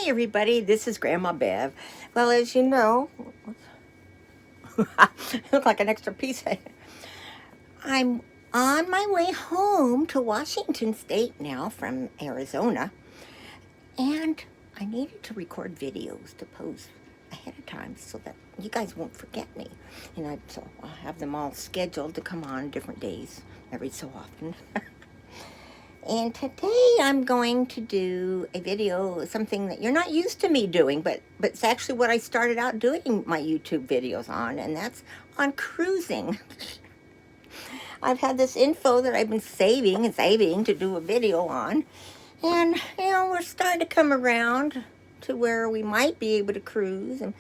Hi everybody, this is Grandma Bev. Well, as you know, I look like an extra piece. I'm on my way home to Washington State now from Arizona, and I needed to record videos to post ahead of time so that you guys won't forget me. So I'll have them all scheduled to come on different days every so often. And today I'm going to do a video, something that you're not used to me doing, but it's actually what I started out doing my YouTube videos on, and that's on cruising. I've had this info that I've been saving to do a video on, and we're starting to come around to where we might be able to cruise, and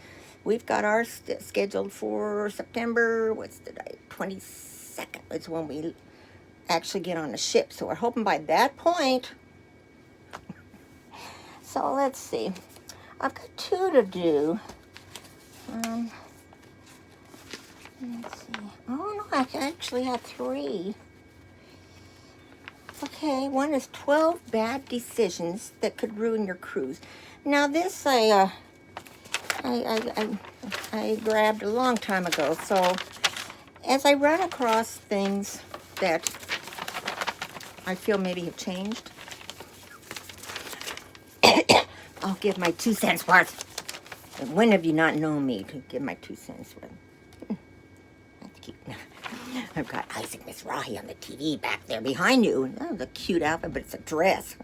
we've got ours scheduled for September, what's the date, 22nd is when we actually get on the ship. So we're hoping by that point. So let's see. I've got two to do. Let's see. Oh no, I actually have three. Okay, one is 12 bad decisions that could ruin your cruise. Now this I grabbed a long time ago. So as I run across things that I feel maybe have changed, I'll give my 2 cents worth. And when have you not known me to give my 2 cents worth? That's cute. I've got Isaac Mizrahi on the TV back there behind you. Oh, the cute outfit, but it's a dress.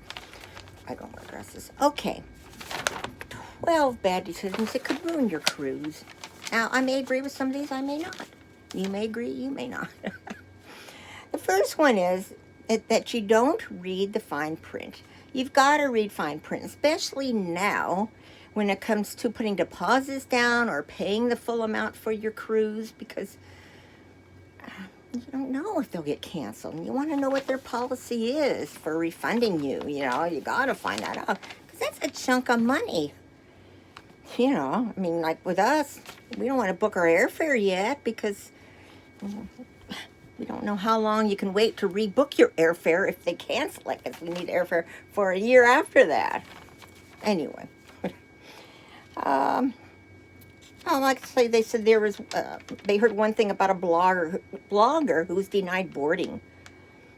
I don't wear dresses. Okay. 12 bad decisions that could ruin your cruise. Now, I may agree with some of these, I may not. You may agree, you may not. The first one is that you don't read the fine print. You've got to read fine print, especially now when it comes to putting deposits down or paying the full amount for your cruise, because you don't know if they'll get canceled. And you want to know what their policy is for refunding you. You got to find that out, because that's a chunk of money. I mean, like with us, we don't want to book our airfare yet because we don't know how long you can wait to rebook your airfare if they cancel it, because we need airfare for a year after that. Anyway. Like I say, they said there was, they heard one thing about a blogger who was denied boarding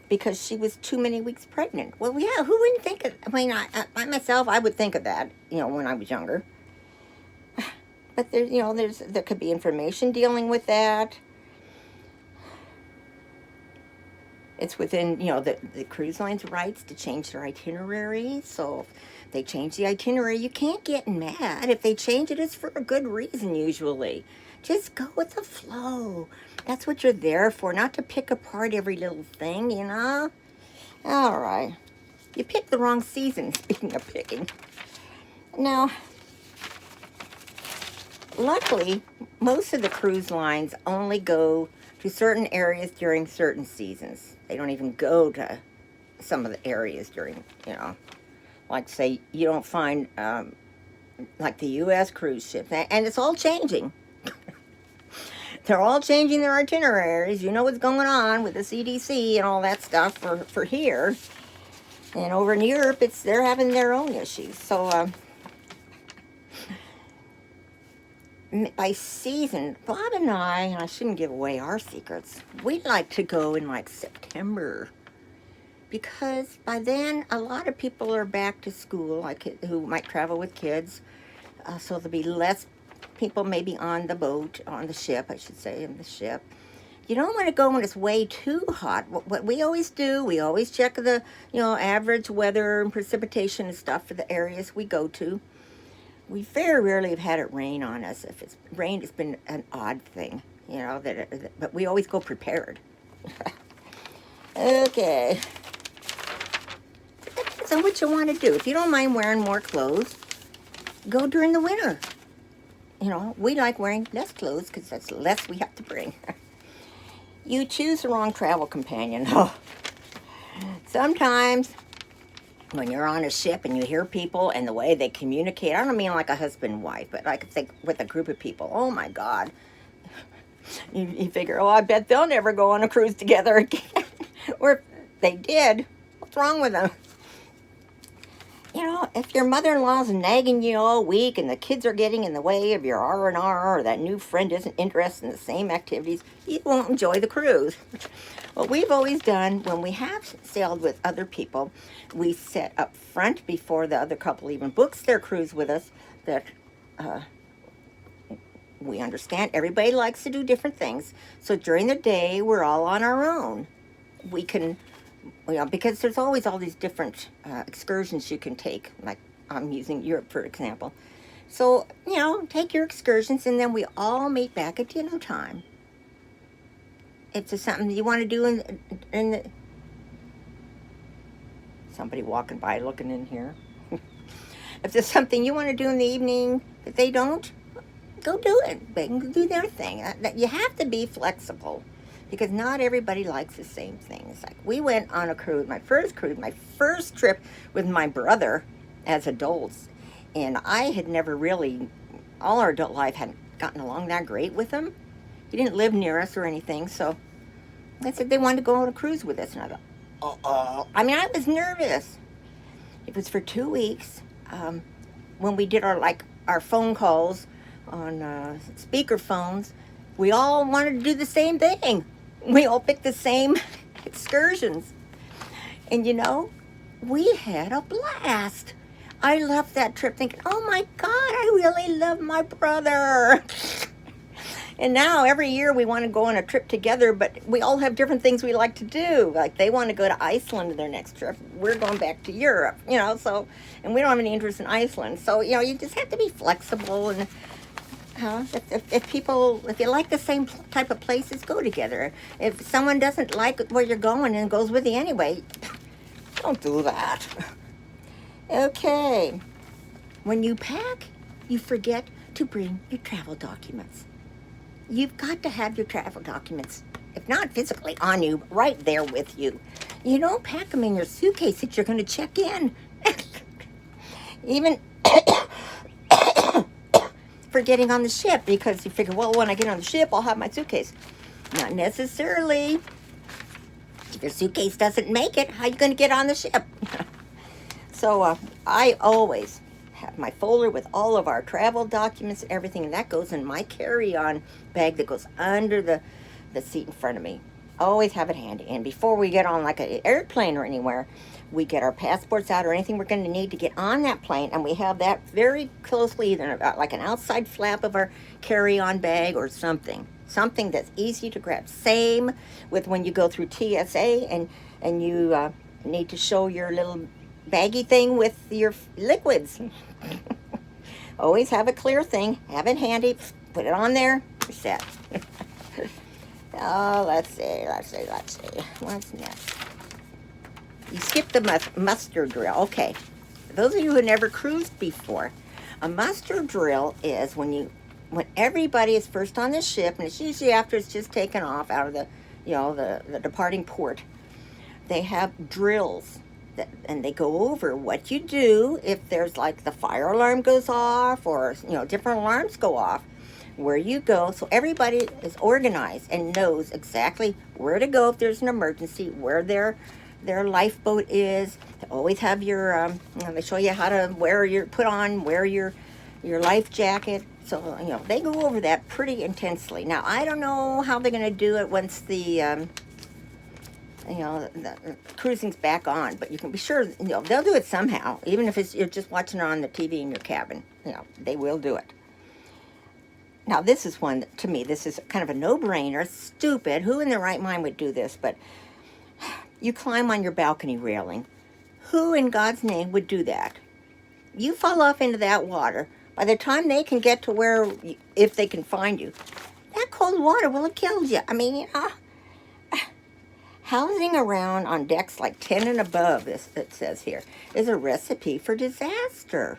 because she was too many weeks pregnant. Well, yeah, who wouldn't think of, I mean, I myself, I would think of that, when I was younger. But there could be information dealing with that. It's within, the cruise line's rights to change their itinerary. So if they change the itinerary, you can't get mad. If they change it, it's for a good reason usually. Just go with the flow. That's what you're there for, not to pick apart every little thing, All right. You picked the wrong season, speaking of picking. Now, luckily, most of the cruise lines only go to certain areas during certain seasons. They don't even go to some of the areas during, like say you don't find, like the U.S. cruise ships, and it's all changing. They're all changing their itineraries. You know what's going on with the CDC and all that stuff for here. And over in Europe, they're having their own issues. So, by season, Bob and I shouldn't give away our secrets, we like to go in like September, because by then a lot of people are back to school, like who might travel with kids, so there'll be less people maybe on the boat, on the ship, I should say, in the ship. You don't want to go when it's way too hot. What we always do, we always check the, average weather and precipitation and stuff for the areas we go to. We very rarely have had it rain on us. If it's rained, it's been an odd thing, but we always go prepared. Okay. Depends on what you want to do. If you don't mind wearing more clothes, go during the winter. We like wearing less clothes because that's less we have to bring. You choose the wrong travel companion. Sometimes when you're on a ship and you hear people and the way they communicate, I don't mean like a husband and wife, but I could think with a group of people, oh my God. You figure, I bet they'll never go on a cruise together again. Or if they did, what's wrong with them? You know, if your mother-in-law's nagging you all week and the kids are getting in the way of your R&R or that new friend isn't interested in the same activities, you won't enjoy the cruise. What we've always done when we have sailed with other people, we set up front before the other couple even books their cruise with us that we understand everybody likes to do different things. So during the day, we're all on our own. We can, because there's always all these different excursions you can take. Like I'm using Europe, for example. So, take your excursions and then we all meet back at dinner time. If there's something you want to do in the... Somebody walking by looking in here. If there's something you want to do in the evening that they don't, go do it. They can do their thing. You have to be flexible because not everybody likes the same things. Like we went on a cruise, my first trip with my brother as adults, and I had never really, all our adult life hadn't gotten along that great with him. He didn't live near us or anything, so they said they wanted to go on a cruise with us, and I thought, I was nervous. It was for 2 weeks. When we did our phone calls on speaker phones, we all wanted to do the same thing. We all picked the same excursions. And we had a blast. I left that trip thinking, oh my God, I really love my brother. And now every year we want to go on a trip together, but we all have different things we like to do. Like they want to go to Iceland in their next trip. We're going back to Europe, so, and we don't have any interest in Iceland. So, you just have to be flexible. And if you like the same type of places, go together. If someone doesn't like where you're going and goes with you anyway, don't do that. Okay. When you pack, you forget to bring your travel documents. You've got to have your travel documents, if not physically on you, right there with you. You don't pack them in your suitcase that you're going to check in. Even for getting on the ship, because you figure, well, when I get on the ship, I'll have my suitcase. Not necessarily. If your suitcase doesn't make it, how are you going to get on the ship? So I always have my folder with all of our travel documents and everything, and that goes in my carry-on bag that goes under the seat in front of me. Always have it handy. And before we get on like an airplane or anywhere, we get our passports out or anything we're going to need to get on that plane, and we have that very closely, either like an outside flap of our carry-on bag or something that's easy to grab. Same with when you go through TSA and you need to show your little baggy thing with your liquids. Always have a clear thing, have it handy, put it on there, you're set. Oh, let's see. What's next? You skip the muster drill. Okay, for those of you who never cruised before, a muster drill is when everybody is first on the ship, and it's usually after it's just taken off out of the departing port. They have drills. And they go over what you do if there's like the fire alarm goes off or different alarms go off, where you go, so everybody is organized and knows exactly where to go if there's an emergency, where their lifeboat is. They always have your they show you how to wear your life jacket. So they go over that pretty intensely. Now I don't know how they're going to do it once the cruising's back on, but you can be sure, they'll do it somehow, even if you're just watching it on the TV in your cabin, they will do it. Now, this is one, to me, this is kind of a no-brainer, stupid, who in their right mind would do this, but you climb on your balcony railing. Who in God's name would do that? You fall off into that water, by the time they can get to where, if they can find you, that cold water will have killed you. Housing around on decks like 10 and above, it says here, is a recipe for disaster.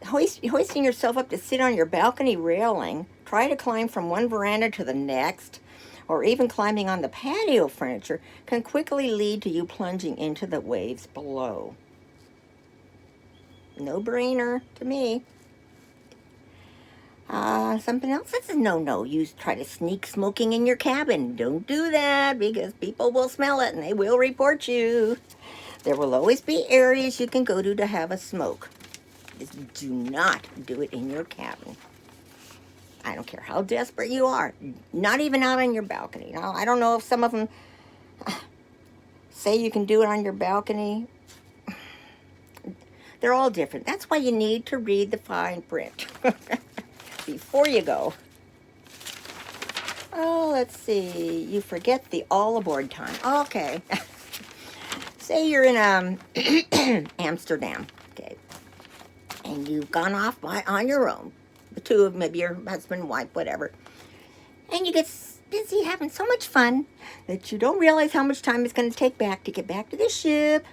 Hoisting yourself up to sit on your balcony railing, try to climb from one veranda to the next, or even climbing on the patio furniture can quickly lead to you plunging into the waves below. No brainer to me. Something else that's a no-no. You try to sneak smoking in your cabin. Don't do that because people will smell it and they will report you. There will always be areas you can go to have a smoke. Just do not do it in your cabin. I don't care how desperate you are. Not even out on your balcony. Now, I don't know if some of them say you can do it on your balcony. They're all different. That's why you need to read the fine print before you go. Oh, let's see. You forget the all aboard time. Okay. Say you're in Amsterdam, okay, and you've gone off on your own, the two of maybe your husband, wife, whatever, and you get busy having so much fun that you don't realize how much time it's going to take back to get back to the ship,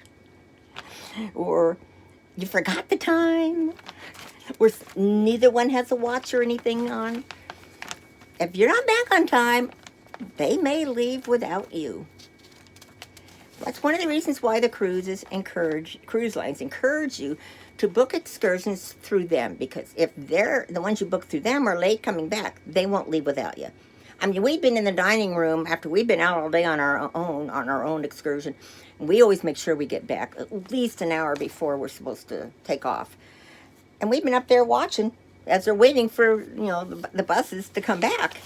or you forgot the time, or neither one has a watch or anything on. If you're not back on time, they may leave without you. That's one of the reasons why the cruise lines encourage you to book excursions through them, because if the ones you book through them are late coming back, they won't leave without you. I mean, we've been in the dining room after we've been out all day on our own excursion, and we always make sure we get back at least an hour before we're supposed to take off. And we've been up there watching as they're waiting for, the buses to come back.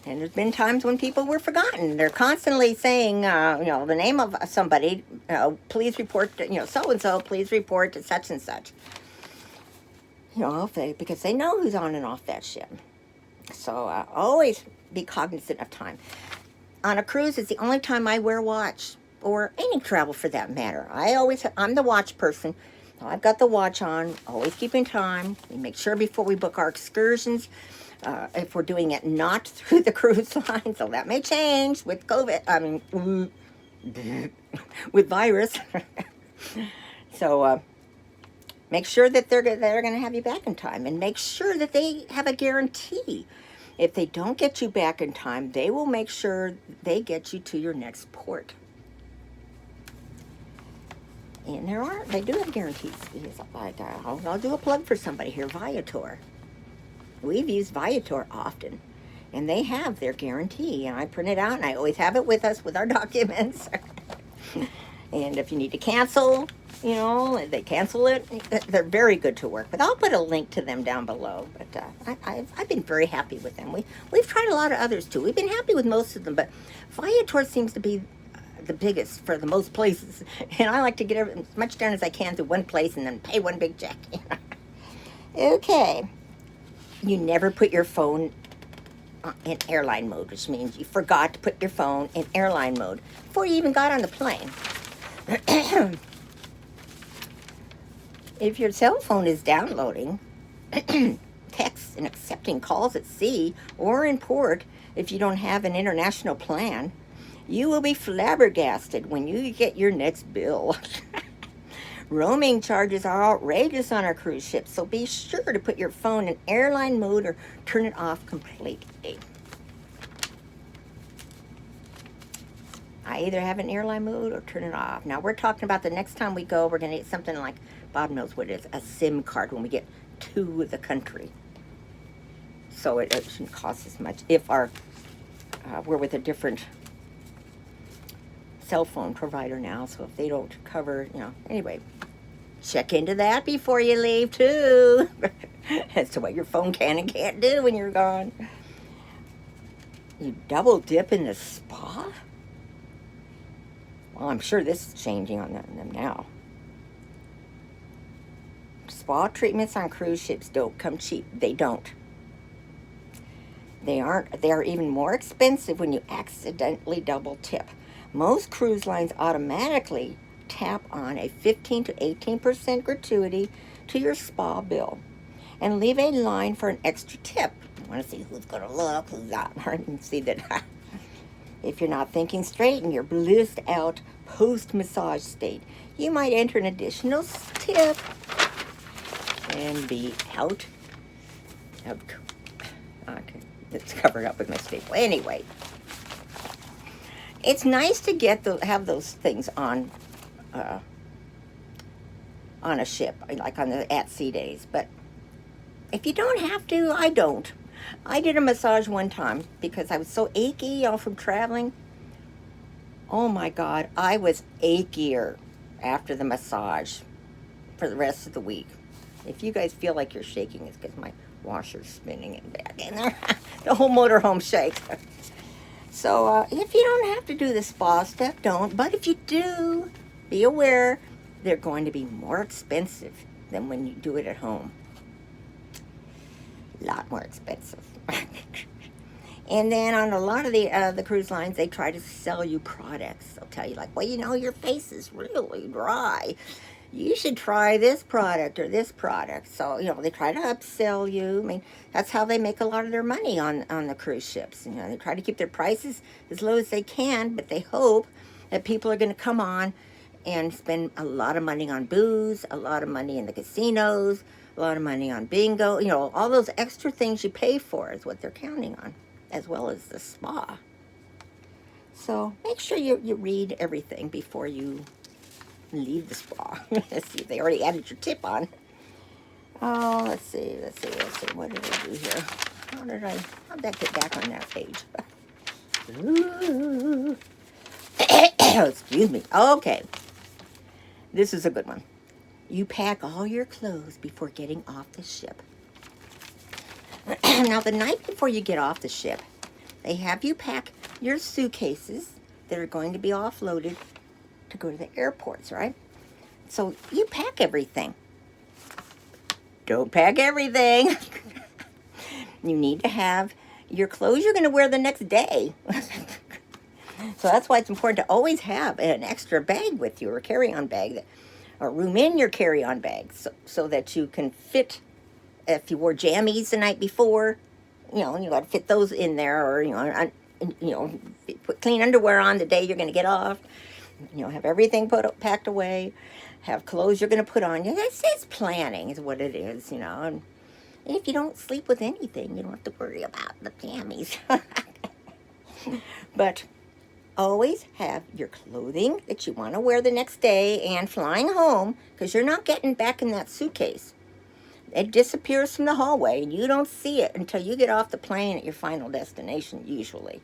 And there's been times when people were forgotten. They're constantly saying, the name of somebody, please report to, so-and-so, please report to such and such. Because they know who's on and off that ship. So always be cognizant of time. On a cruise, it's the only time I wear a watch, or any travel for that matter. I'm the watch person. I've got the watch on, always keeping time. We make sure before we book our excursions, if we're doing it not through the cruise line, so that may change with COVID, with virus. So make sure that they're going to have you back in time, and make sure that they have a guarantee. If they don't get you back in time, they will make sure they get you to your next port. And they do have guarantees. Like, I'll do a plug for somebody here, Viator. We've used Viator often, and they have their guarantee, and I print it out, and I always have it with us with our documents. And if you need to cancel, they cancel it. They're very good to work with. I'll put a link to them down below, but I've been very happy with them. We've tried a lot of others too. We've been happy with most of them, but Viator seems to be the biggest for the most places, and I like to get as much done as I can through one place and then pay one big check. Okay. You never put your phone in airline mode, which means you forgot to put your phone in airline mode before you even got on the plane. If your cell phone is downloading texts and accepting calls at sea or in port, if you don't have an international plan, you will be flabbergasted when you get your next bill. Roaming charges are outrageous on our cruise ships, so be sure to put your phone in airline mode or turn it off completely. I either have an airline mode or turn it off. Now, we're talking about the next time we go, we're going to get something like, Bob knows what it is, a SIM card when we get to the country. So it shouldn't cost as much if we're with a different cell phone provider now, so if they don't cover, anyway, check into that before you leave too, as to what your phone can and can't do when you're gone. You double dip in the spa? Well, I'm sure this is changing on them now. Spa treatments on cruise ships don't come cheap. They don't. They are even more expensive when you accidentally double tip. Most cruise lines automatically tap on a 15 to 18% gratuity to your spa bill and leave a line for an extra tip. You want to see who's going to look, who's not, and see that if you're not thinking straight and you're blissed out post-massage state, you might enter an additional tip and be out of, okay, it's covered up with my staple. Anyway. It's nice to have those things on a ship, like on the at-sea days. But if you don't have to, I don't. I did a massage one time because I was so achy, from traveling. Oh my God, I was achier after the massage for the rest of the week. If you guys feel like you're shaking, it's because my washer's spinning it back in there. The whole motorhome shakes. So if you don't have to do the spa stuff, don't. But if you do, be aware they're going to be more expensive than when you do it at home. A lot more expensive. And then on a lot of the cruise lines, they try to sell you products. They'll tell you like, well, you know, your face is really dry. You should try this product or this product. So, you know, they try to upsell you. I mean, that's how they make a lot of their money on the cruise ships. You know, they try to keep their prices as low as they can, but they hope that people are going to come on and spend a lot of money on booze, a lot of money in the casinos, a lot of money on bingo. You know, all those extra things you pay for is what they're counting on, as well as the spa. So make sure you read everything before you leave the spa. Let's see if they already added your tip on. Oh, let's see. What did I do here? How'd that get back on that page? Ooh. Excuse me. Okay. This is a good one. You pack all your clothes before getting off the ship. Now, the night before you get off the ship, they have you pack your suitcases that are going to be offloaded to go to the airports, right? So you pack everything. Don't pack everything. You need to have your clothes you're going to wear the next day. So that's why it's important to always have an extra bag with you, or a carry-on bag, or room in your carry-on bag, so that you can fit. If you wore jammies the night before, you know, and you got to fit those in there, or put clean underwear on the day you're going to get off. You know, have everything packed away, have clothes you're going to put on. It's planning is what it is, you know. And if you don't sleep with anything, you don't have to worry about the jammies. But always have your clothing that you want to wear the next day and flying home, because you're not getting back in that suitcase. It disappears from the hallway, and you don't see it until you get off the plane at your final destination, usually.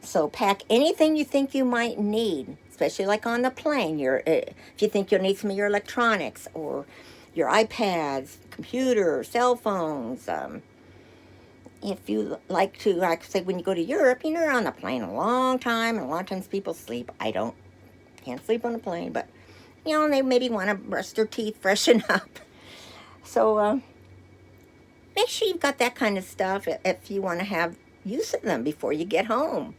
So pack anything you think you might need, especially like on the plane. If you think you'll need some of your electronics, or your iPads, computer, cell phones. If you like to, like say, when you go to Europe, you're on the plane a long time, and a lot of times people sleep. I can't sleep on a plane, but, you know, they maybe want to brush their teeth, freshen up. So make sure you've got that kind of stuff if you want to have use of them before you get home.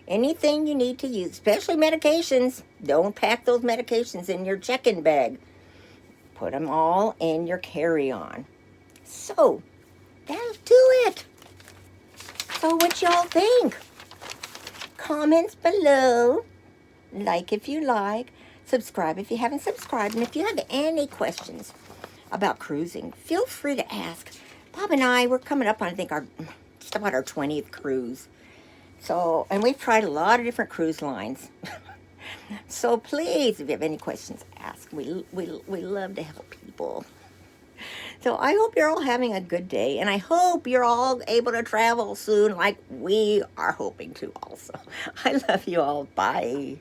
Anything you need to use, especially medications, don't pack those medications in your check-in bag. Put them all in your carry-on. So, that'll do it. So what y'all think? Comments below. Like if you like. Subscribe if you haven't subscribed. And if you have any questions about cruising, feel free to ask. Bob and I, we're coming up on, I think, just about our 20th cruise. So, and we've tried a lot of different cruise lines. So please, if you have any questions, ask. We love to help people. So I hope you're all having a good day, and I hope you're all able to travel soon like we are hoping to also. I love you all. Bye.